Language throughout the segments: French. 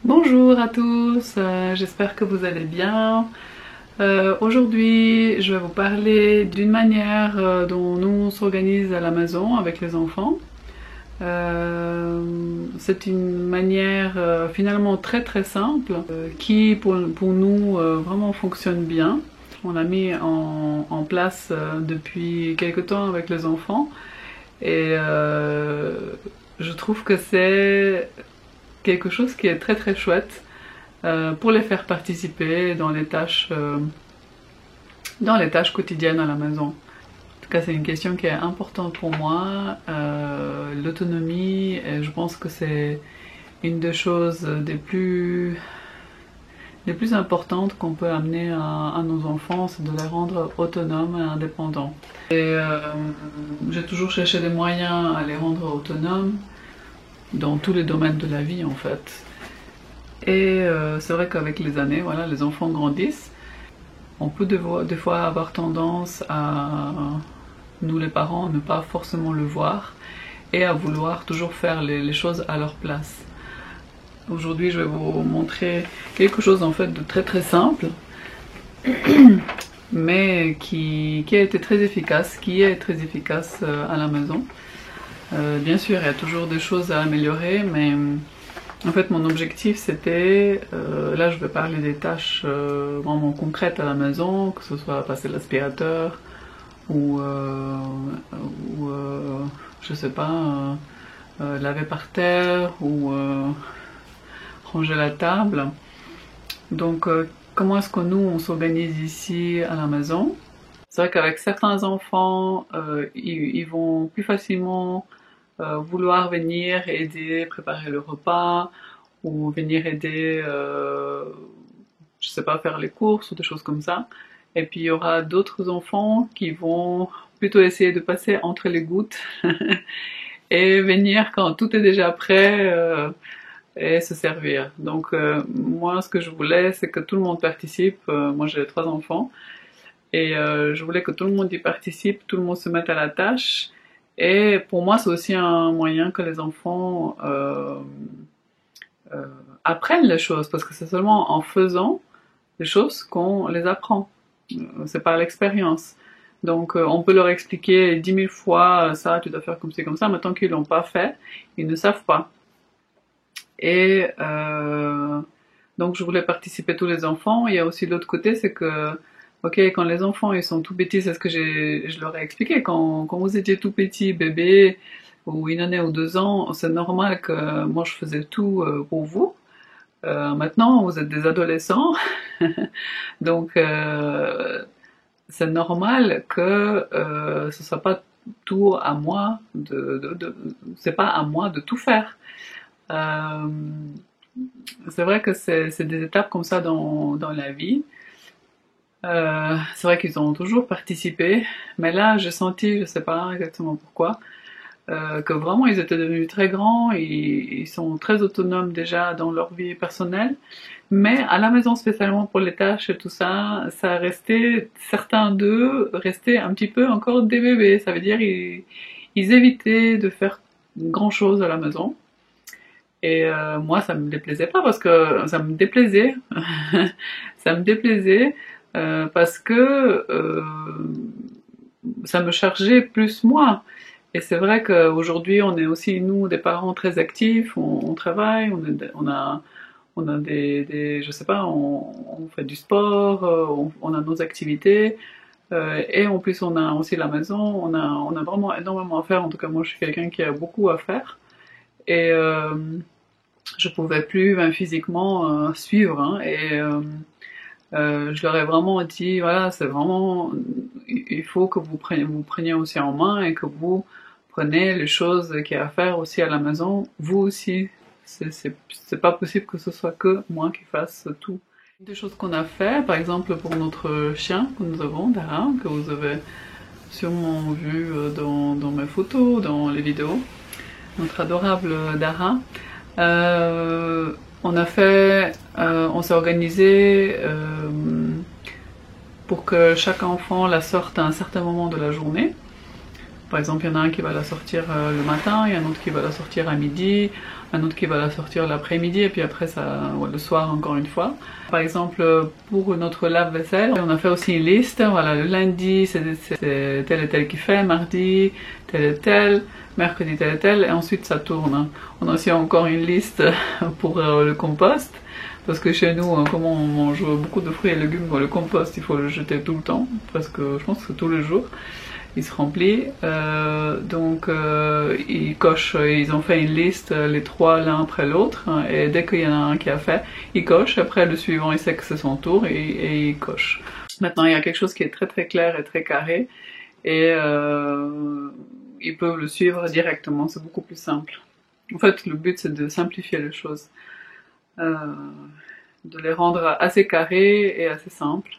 Bonjour à tous, j'espère que vous allez bien. Aujourd'hui, je vais vous parler d'une manière dont nous on s'organise à la maison avec les enfants. C'est une manière finalement très simple qui pour nous vraiment fonctionne bien. On l'a mis en place depuis quelque temps avec les enfants et je trouve que c'est quelque chose qui est très chouette pour les faire participer dans les tâches quotidiennes à la maison. En tout cas, c'est une question qui est importante pour moi. L'autonomie, et je pense que c'est une des choses les plus importantes qu'on peut amener à nos enfants, c'est de les rendre autonomes et indépendants. Et j'ai toujours cherché des moyens à les rendre autonomes dans tous les domaines de la vie en fait. Et c'est vrai qu'avec les années, voilà, les enfants grandissent. On peut des fois avoir tendance à, nous les parents, ne pas forcément le voir et à vouloir toujours faire les choses à leur place. Aujourd'hui, je vais vous montrer quelque chose en fait de très simple, mais qui a été très efficace, qui est très efficace à la maison. Bien sûr, il y a toujours des choses à améliorer, mais en fait mon objectif c'était, là je vais parler des tâches vraiment concrètes à la maison, que ce soit passer l'aspirateur ou je sais pas, laver par terre ou ranger la table. Donc comment est-ce que nous on s'organise ici à la maison? C'est vrai qu'avec certains enfants, ils vont plus facilement vouloir venir aider, préparer le repas, ou venir aider, je sais pas, faire les courses ou des choses comme ça. Et puis il y aura d'autres enfants qui vont plutôt essayer de passer entre les gouttes et venir quand tout est déjà prêt et se servir. Donc moi ce que je voulais c'est que tout le monde participe. Moi j'ai 3 enfants. Et je voulais que tout le monde y participe, tout le monde se mette à la tâche. Et pour moi, c'est aussi un moyen que les enfants apprennent les choses, parce que c'est seulement en faisant les choses qu'on les apprend. C'est par l'expérience. Donc on peut leur expliquer 10 000 fois ça, tu dois faire comme ci, comme ça, mais tant qu'ils l'ont pas fait, ils ne savent pas. Et donc je voulais participer tous les enfants. Il y a aussi l'autre côté, c'est que ok, quand les enfants ils sont tout petits, c'est ce que je leur ai expliqué. Quand vous étiez tout petit, bébé, ou une année ou 2 ans, c'est normal que moi je faisais tout pour vous. Maintenant, vous êtes des adolescents, donc c'est normal que ce soit pas tout à moi c'est pas à moi de tout faire. Euh, c'est vrai que c'est des étapes comme ça dans la vie. C'est vrai qu'ils ont toujours participé, mais là j'ai senti, je sais pas exactement pourquoi, que vraiment ils étaient devenus très grands, ils sont très autonomes déjà dans leur vie personnelle, mais à la maison spécialement pour les tâches et tout ça, ça restait, certains d'eux restaient un petit peu encore des bébés, ça veut dire ils évitaient de faire grand chose à la maison. Et moi ça me déplaisait pas parce que ça me déplaisait, ça me déplaisait parce que ça me chargeait plus moi. Et c'est vrai qu'aujourd'hui, on est aussi, nous, des parents très actifs, on travaille, on a je sais pas, on fait du sport, on a nos activités, et en plus on a aussi la maison, on a vraiment énormément à faire. En tout cas, moi, je suis quelqu'un qui a beaucoup à faire. Et je pouvais plus, ben, physiquement, suivre, hein, et je leur ai vraiment dit, voilà, c'est vraiment, il faut que vous preniez aussi en main et que vous prenez les choses qu'il y a à faire aussi à la maison, vous aussi. C'est pas possible que ce soit que moi qui fasse tout. Des choses qu'on a fait, par exemple pour notre chien que nous avons, Dara, que vous avez sûrement vu dans mes photos, dans les vidéos, notre adorable Dara. On s'est organisé pour que chaque enfant la sorte à un certain moment de la journée. Par exemple, il y en a un qui va la sortir le matin, il y en a un autre qui va la sortir à midi, un autre qui va la sortir l'après-midi, et puis après ça, ouais, le soir encore une fois. Par exemple, pour notre lave-vaisselle, on a fait aussi une liste. Voilà, le lundi, c'est tel et tel qui fait, mardi, tel et tel, mercredi, tel et tel, et ensuite ça tourne. On a aussi encore une liste pour le compost. Parce que chez nous, comme on mange beaucoup de fruits et légumes, le compost, il faut le jeter tout le temps, presque, je pense que tous les jours. Il se remplit, donc ils cochent, ils ont fait une liste, les trois l'un après l'autre, et dès qu'il y en a un qui a fait, il coche, après le suivant il sait que c'est son tour et il coche. Maintenant il y a quelque chose qui est très très clair et très carré, et ils peuvent le suivre directement, c'est beaucoup plus simple. En fait le but c'est de simplifier les choses, de les rendre assez carrés et assez simples.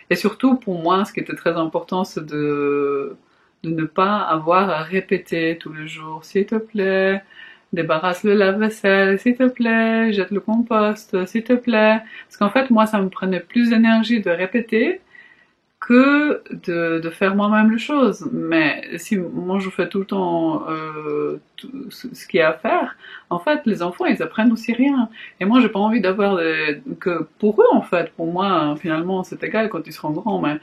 Et surtout, pour moi, ce qui était très important, c'est de ne pas avoir à répéter tous les jours. S'il te plaît, débarrasse le lave-vaisselle, s'il te plaît, jette le compost, s'il te plaît. Parce qu'en fait, moi, ça me prenait plus d'énergie de répéter que de faire moi-même les choses. Mais si moi je fais tout le temps tout ce qu'il y a à faire, en fait les enfants ils apprennent aussi rien. Et moi j'ai pas envie d'avoir que pour eux en fait, pour moi finalement c'est égal quand ils seront grands, mais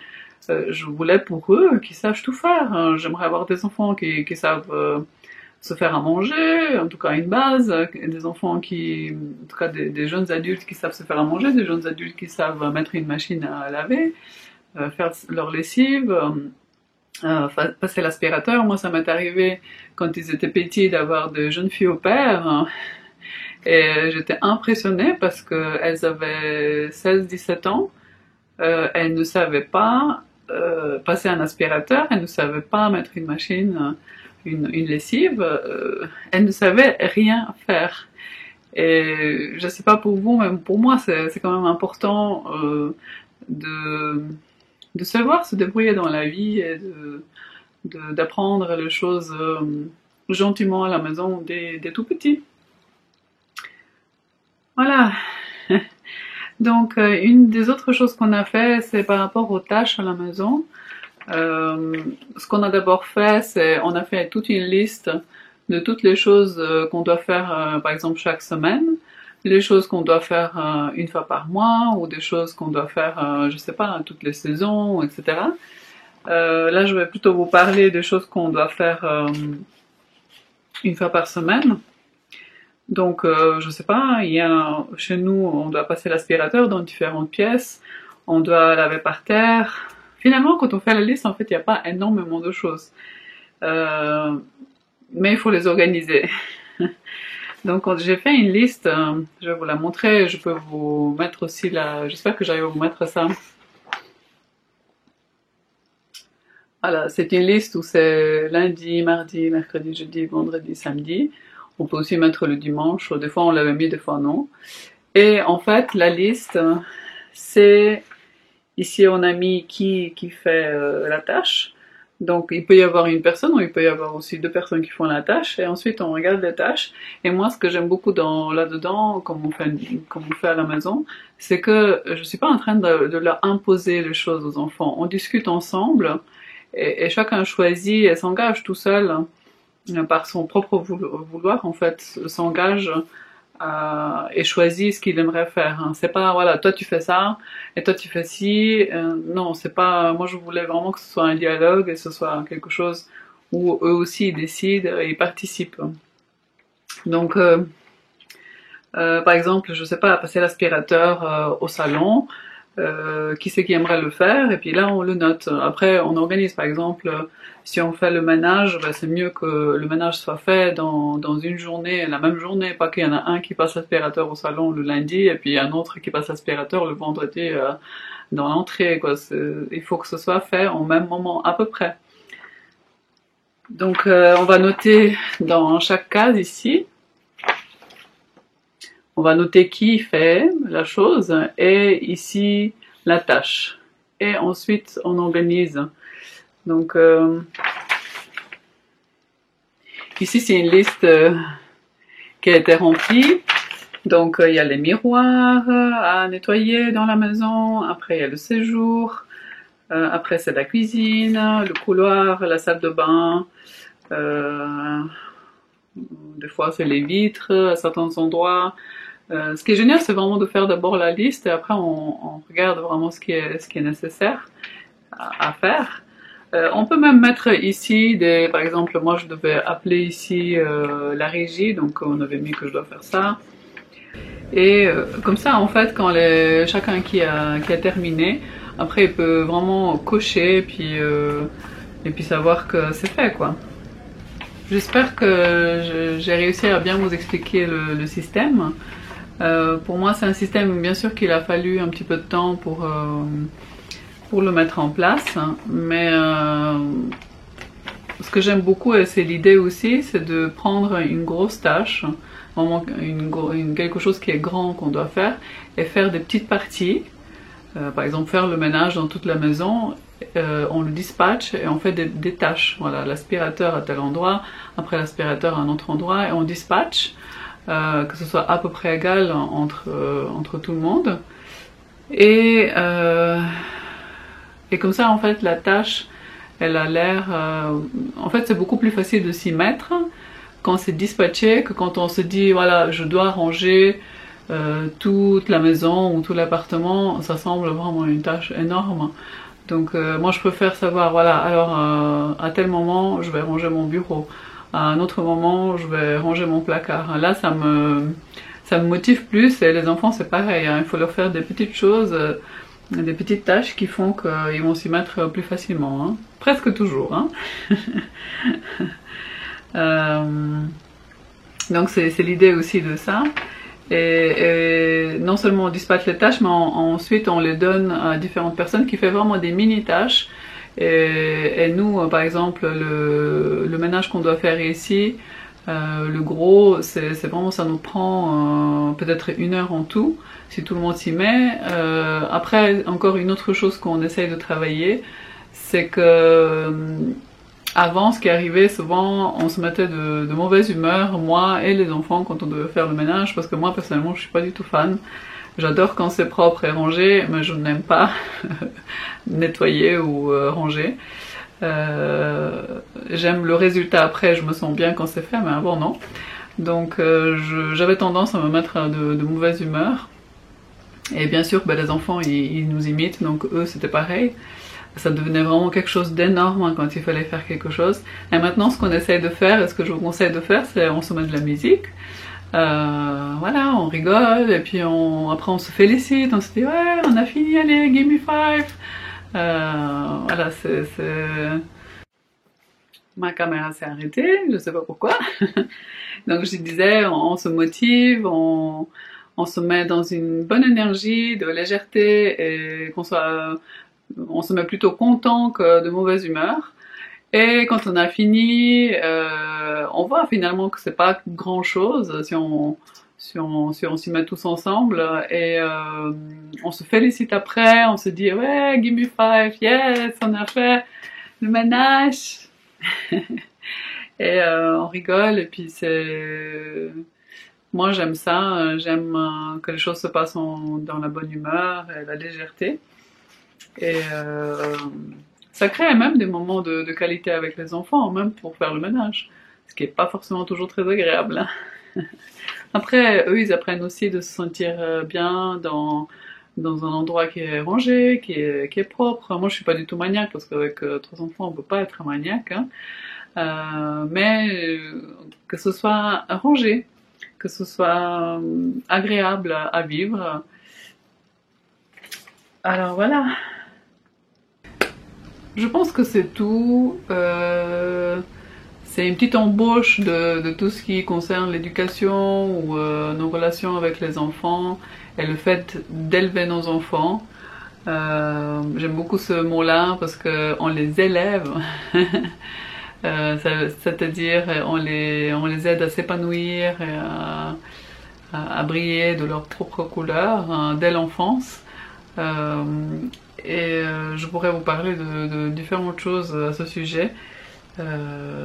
je voulais pour eux qu'ils sachent tout faire. J'aimerais avoir des enfants qui savent se faire à manger, en tout cas une base, des enfants qui, en tout cas des jeunes adultes qui savent se faire à manger, des jeunes adultes qui savent mettre une machine à laver, faire leur lessive, passer l'aspirateur. Moi, ça m'est arrivé quand ils étaient petits d'avoir de jeunes filles au père, hein, et j'étais impressionnée parce qu'elles avaient 16-17 ans, elles ne savaient pas passer un aspirateur, elles ne savaient pas mettre une machine, une lessive, elles ne savaient rien faire. Et je sais pas pour vous, mais pour moi, c'est quand même important de savoir se débrouiller dans la vie et d'apprendre les choses gentiment à la maison dès tout petit. Voilà. Donc, une des autres choses qu'on a fait, c'est par rapport aux tâches à la maison. Ce qu'on a d'abord fait, c'est on a fait toute une liste de toutes les choses qu'on doit faire, par exemple, chaque semaine. Les choses qu'on doit faire une fois par mois, ou des choses qu'on doit faire, je sais pas, toutes les saisons, etc. Là, je vais plutôt vous parler des choses qu'on doit faire une fois par semaine. Donc, je sais pas, chez nous, on doit passer l'aspirateur dans différentes pièces, on doit laver par terre. Finalement, quand on fait la liste, en fait, il n'y a pas énormément de choses. Mais il faut les organiser. Donc j'ai fait une liste, je vais vous la montrer, je peux vous mettre aussi là, j'espère que j'arrive à vous mettre ça. Voilà, c'est une liste où c'est lundi, mardi, mercredi, jeudi, vendredi, samedi. On peut aussi mettre le dimanche, des fois on l'avait mis, des fois non. Et en fait, la liste, c'est, ici on a mis qui fait la tâche. Donc il peut y avoir une personne ou il peut y avoir aussi deux personnes qui font la tâche et ensuite on regarde les tâches. Et moi ce que j'aime beaucoup là-dedans, comme on fait à la maison, c'est que je suis pas en train de leur imposer les choses aux enfants. On discute ensemble et chacun choisit et s'engage tout seul par son propre vouloir en fait, s'engage et choisit ce qu'il aimerait faire. Hein. C'est pas voilà, toi tu fais ça et toi tu fais ci. Non, c'est pas. Moi je voulais vraiment que ce soit un dialogue et que ce soit quelque chose où eux aussi ils décident et ils participent. Donc par exemple, je sais pas, passer l'aspirateur au salon. Qui c'est qui aimerait le faire et puis là on le note. Après on organise par exemple si on fait le ménage, ben, c'est mieux que le ménage soit fait dans une journée, la même journée, pas qu'il y en a un qui passe l'aspirateur au salon le lundi et puis un autre qui passe l'aspirateur le vendredi dans l'entrée. Il faut que ce soit fait au même moment à peu près. Donc on va noter dans chaque case ici. On va noter qui fait la chose et ici la tâche. Et ensuite on organise. Donc ici c'est une liste qui a été remplie. Donc il y a les miroirs à nettoyer dans la maison. Après il y a le séjour. Après c'est la cuisine, le couloir, la salle de bain. Euh, des fois c'est les vitres à certains endroits. Ce qui est génial, c'est vraiment de faire d'abord la liste et après on regarde vraiment ce qui est nécessaire à faire. On peut même mettre ici par exemple, moi je devais appeler ici la régie, donc on avait mis que je dois faire ça. Et comme ça, en fait, quand chacun qui a terminé, après il peut vraiment cocher et puis savoir que c'est fait, quoi. J'espère que j'ai réussi à bien vous expliquer le système. Pour moi, c'est un système, bien sûr qu'il a fallu un petit peu de temps pour le mettre en place, mais ce que j'aime beaucoup, et c'est l'idée aussi, c'est de prendre une grosse tâche, vraiment quelque chose qui est grand qu'on doit faire, et faire des petites parties. Par exemple, faire le ménage dans toute la maison, on le dispatche et on fait des tâches. Voilà, l'aspirateur à tel endroit, après l'aspirateur à un autre endroit, et on dispatche, que ce soit à peu près égal entre tout le monde. Et comme ça, en fait, la tâche, elle a l'air... en fait, c'est beaucoup plus facile de s'y mettre quand c'est dispatché que quand on se dit, voilà, je dois ranger toute la maison ou tout l'appartement. Ça semble vraiment une tâche énorme. Donc moi je préfère savoir, voilà, alors à tel moment je vais ranger mon bureau, à un autre moment je vais ranger mon placard. Là ça me motive plus, et les enfants c'est pareil, hein, il faut leur faire des petites choses, des petites tâches qui font qu'ils vont s'y mettre plus facilement, hein. Presque toujours, hein. Donc c'est l'idée aussi de ça. Et non seulement on dispatche les tâches, mais ensuite on les donne à différentes personnes qui font vraiment des mini-tâches. Et nous, par exemple, le ménage qu'on doit faire ici, le gros, c'est vraiment, ça nous prend peut-être 1 heure en tout, si tout le monde s'y met. Après, encore une autre chose qu'on essaye de travailler, c'est que avant, ce qui arrivait souvent, on se mettait de mauvaise humeur, moi et les enfants, quand on devait faire le ménage, parce que moi personnellement je suis pas du tout fan. J'adore quand c'est propre et rangé, mais je n'aime pas nettoyer ou ranger. J'aime le résultat après, je me sens bien quand c'est fait, mais avant non. Donc j'avais tendance à me mettre de mauvaise humeur. Et bien sûr, ben, les enfants ils nous imitent, donc eux c'était pareil. Ça devenait vraiment quelque chose d'énorme, hein, quand il fallait faire quelque chose. Et maintenant, ce qu'on essaye de faire, et ce que je vous conseille de faire, c'est on se met de la musique. Voilà, on rigole, et puis après on se félicite, on se dit ouais, on a fini, allez, give me 5. Voilà, ma caméra s'est arrêtée, je sais pas pourquoi. Donc je disais, on se motive, on se met dans une bonne énergie de légèreté, et on se met plutôt content que de mauvaise humeur. Et quand on a fini, on voit finalement que c'est pas grand chose si on s'y met tous ensemble, et on se félicite après, on se dit ouais, give me 5, yes, on a fait le ménage. Et on rigole, et puis moi j'aime ça, j'aime que les choses se passent dans la bonne humeur et la légèreté. Et ça crée même des moments de qualité avec les enfants, même pour faire le ménage, ce qui n'est pas forcément toujours très agréable, hein. Après, eux, ils apprennent aussi de se sentir bien dans un endroit qui est rangé, qui est propre. Moi, je suis pas du tout maniaque, parce qu'avec 3 enfants, on peut pas être maniaque, hein. Mais que ce soit rangé, que ce soit agréable à vivre. Alors voilà. Je pense que c'est tout. C'est une petite embauche de tout ce qui concerne l'éducation ou nos relations avec les enfants et le fait d'élever nos enfants. J'aime beaucoup ce mot-là parce qu'on les élève. C'est-à-dire on les aide à s'épanouir et à briller de leur propre couleur, hein, dès l'enfance. Je pourrais vous parler de différentes choses à ce sujet.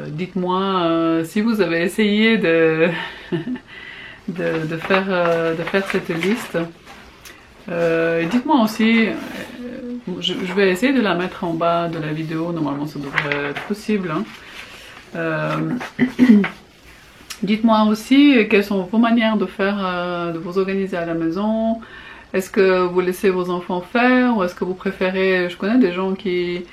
Dites-moi si vous avez essayé de faire cette liste. Dites-moi aussi, je vais essayer de la mettre en bas de la vidéo, normalement ça devrait être possible. Hein. Dites-moi aussi quelles sont vos manières de faire, de vous organiser à la maison. Est-ce que vous laissez vos enfants faire ou est-ce que vous préférez, je connais des gens des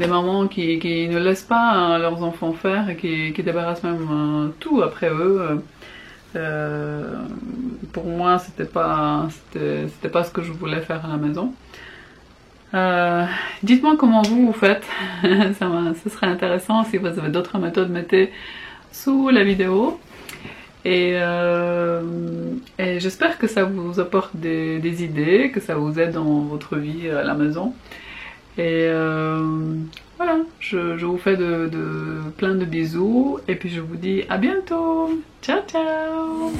mamans qui ne laissent pas leurs enfants faire et qui débarrassent même tout après eux. Pour moi, c'était pas ce que je voulais faire à la maison. Dites-moi comment vous faites, ce serait intéressant. Si vous avez d'autres méthodes, mettez sous la vidéo. Et j'espère que ça vous apporte des idées, que ça vous aide dans votre vie à la maison. Et voilà, je vous fais plein de bisous et puis je vous dis à bientôt. Ciao ciao.